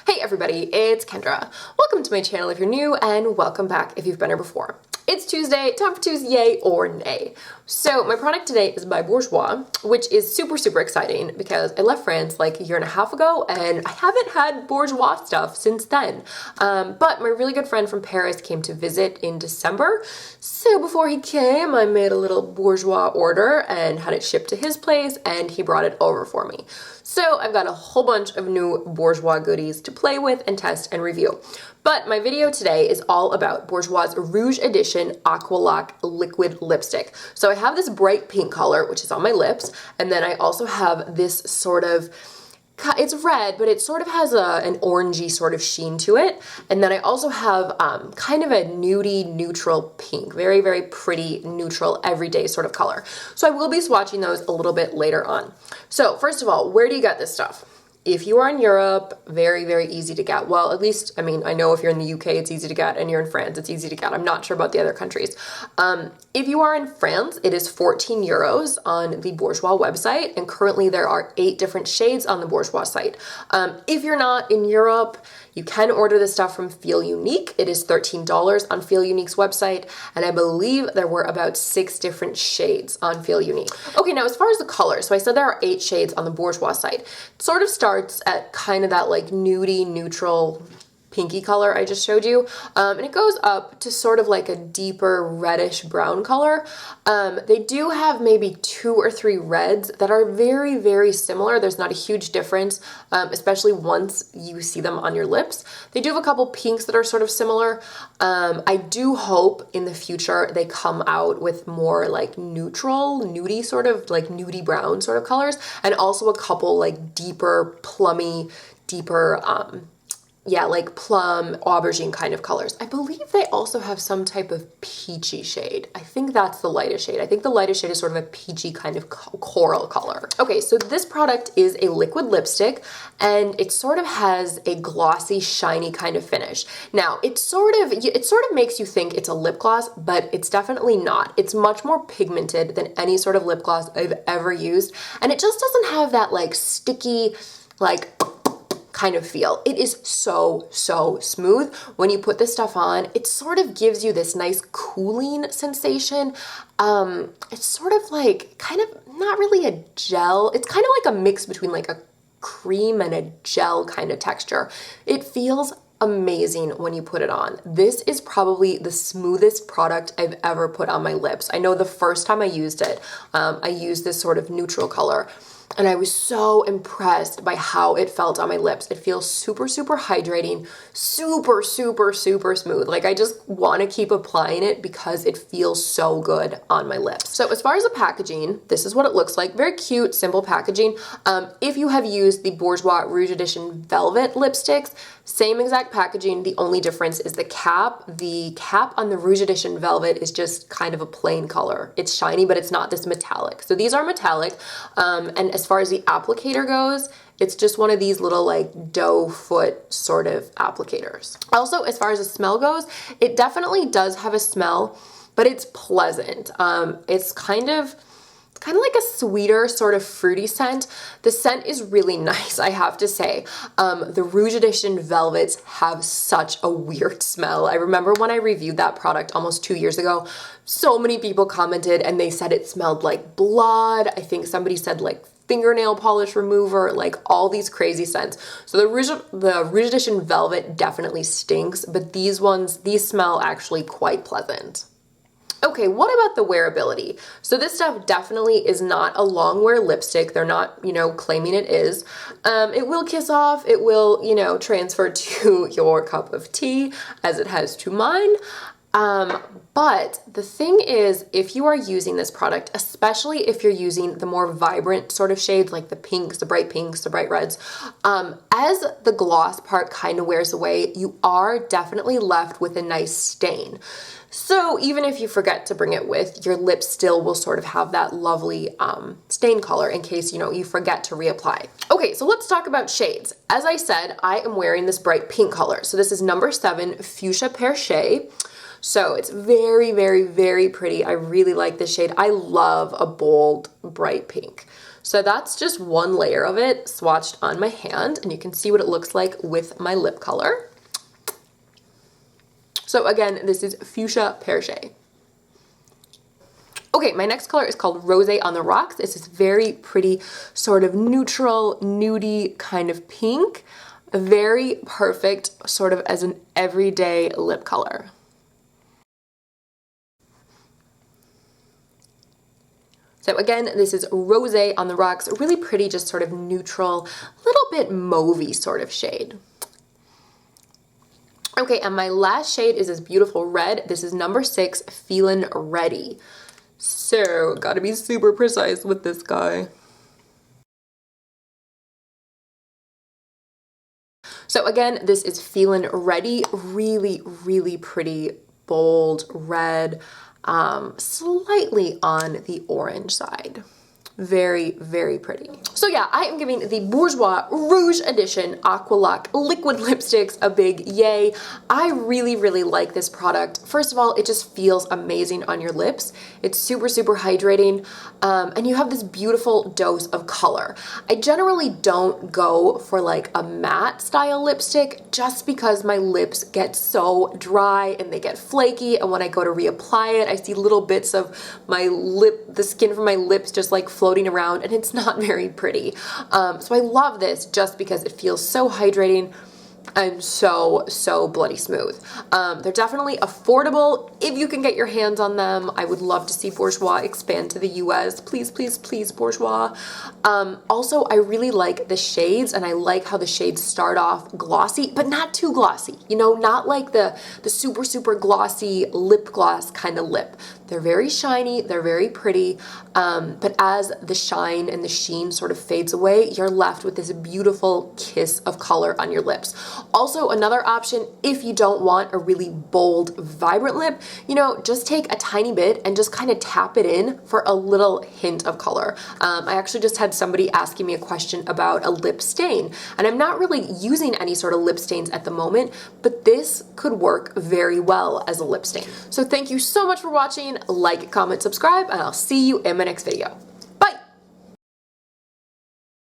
Hey everybody, it's Kendra. Welcome to my channel if you're new, and welcome back if you've been here before. It's Tuesday, time for TUESD-YAY or nay. So my product today is by Bourjois, which is super exciting because I left France like a year and a half ago and I haven't had Bourjois stuff since then. But my really good friend from Paris came to visit in December. So before he came, I made a little Bourjois order and had it shipped to his place, and he brought it over for me. So I've got a whole bunch of new Bourjois goodies to play with and test and review. But my video today is all about Bourjois' Rouge Edition Aqua Laque liquid lipstick. So I have this bright pink color, which is on my lips, and then I also have this sort of, it's red, but it sort of has an orangey sort of sheen to it. And then I also have kind of a nudie neutral pink, very pretty neutral everyday sort of color. So I will be swatching those a little bit later on. So first of all, where do you get this stuff? If you are in Europe, very easy to get. Well, at least, I mean, I know if you're in the UK, it's easy to get, and you're in France, it's easy to get. I'm not sure about the other countries. If you are in France, it is 14 euros on the Bourjois website, and currently there are 8 different shades on the Bourjois site. If you're not in Europe, you can order this stuff from Feel Unique. It is $13 on Feel Unique's website, and I believe there were about 6 different shades on Feel Unique. Okay, now as far as the color, so I said there are 8 shades on the Bourjois site. It sort of starts at kind of that like nudie neutral pinky color I just showed you, and it goes up to sort of like a deeper reddish brown color. They do have maybe 2 or 3 reds that are very similar. There's not a huge difference, especially once you see them on your lips. They do have a couple pinks that are sort of similar. I do hope in the future they come out with more like neutral, nudie sort of like nudie brown sort of colors, and also a couple like deeper plummy, deeper yeah, like plum, aubergine kind of colors. I believe they also have some type of peachy shade. I think that's the lightest shade. I think the lightest shade is sort of a peachy kind of coral color. Okay, so this product is a liquid lipstick, and it sort of has a glossy, shiny kind of finish. Now, it sort of makes you think it's a lip gloss, but it's definitely not. It's much more pigmented than any sort of lip gloss I've ever used, and it just doesn't have that like sticky, like kind of feel. It is so smooth. When you put this stuff on, it sort of gives you this nice cooling sensation. It's sort of like kind of not really a gel. It's kind of like a mix between like a cream and a gel kind of texture. It feels amazing when you put it on. This is probably the smoothest product I've ever put on my lips. I know the first time I used it, I used this sort of neutral color, and I was so impressed by how it felt on my lips. It feels super hydrating, super smooth. Like I just want to keep applying it because it feels so good on my lips. So as far as the packaging, this is what it looks like. Very cute, simple packaging. If you have used the Bourjois Rouge Edition Velvet lipsticks, same exact packaging. The only difference is the cap. The cap on the Rouge Edition Velvet is just kind of a plain color. It's shiny, but it's not this metallic. So these are metallic. And as far as the applicator goes, it's just one of these little like doe foot sort of applicators. Also, as far as the smell goes, it definitely does have a smell, but it's pleasant. It's kind of like a sweeter sort of fruity scent. The scent is really nice, I have to say. The Rouge Edition Velvets have such a weird smell. I remember when I reviewed that product almost 2 years ago, so many people commented and they said it smelled like blood. I think somebody said like fingernail polish remover, like all these crazy scents. So the Rouge Edition Velvet definitely stinks, but these smell actually quite pleasant. Okay, what about the wearability? So this stuff definitely is not a long wear lipstick. They're not, claiming it is. It will kiss off. It will, transfer to your cup of tea as it has to mine. But the thing is, if you are using this product, especially if you're using the more vibrant sort of shades like the pinks, the bright reds, as the gloss part kind of wears away, you are definitely left with a nice stain. So even if you forget to bring it with, your lips still will sort of have that lovely stain color in case, you forget to reapply. Okay, so let's talk about shades. As I said, I am wearing this bright pink color. So this is number 7, Fuchsia Pear. So it's very pretty. I really like this shade. I love a bold, bright pink. So that's just one layer of it swatched on my hand, and you can see what it looks like with my lip color. So again, this is Fuchsia Pear. Okay, my next color is called Rosy on the Rocks. It's this very pretty sort of neutral, nudie kind of pink. Very perfect sort of as an everyday lip color. So again, this is Rosy on the Rocks, really pretty, just sort of neutral, little bit mauvey sort of shade. Okay, and my last shade is this beautiful red. This is number 6, Feelin' Ready. So, gotta be super precise with this guy. So again, this is Feelin' Ready. Really, really pretty, bold red, slightly on the orange side. Very, very pretty. So yeah, I am giving the Bourjois Rouge Edition Aqua Laque liquid lipsticks a big yay. I really, really like this product. First of all, it just feels amazing on your lips. It's super, super hydrating, and you have this beautiful dose of color. I generally don't go for like a matte style lipstick just because my lips get so dry and they get flaky, and when I go to reapply it, I see little bits of my lip, the skin from my lips just like floating around, and it's not very pretty. So I love this just because it feels so hydrating and so bloody smooth. They're definitely affordable if you can get your hands on them. I would love to see Bourjois expand to the US. Please, please, please, Bourjois. Also, I really like the shades, and I like how the shades start off glossy, but not too glossy. You know, not like the super, super glossy lip gloss kind of lip. They're very shiny, they're very pretty, but as the shine and the sheen sort of fades away, you're left with this beautiful kiss of color on your lips. Also, another option, if you don't want a really bold, vibrant lip, you know, just take a tiny bit and just kind of tap it in for a little hint of color. I actually just had somebody asking me a question about a lip stain, and I'm not really using any sort of lip stains at the moment, but this could work very well as a lip stain. So thank you so much for watching. Like, comment, subscribe, and I'll see you in my next video.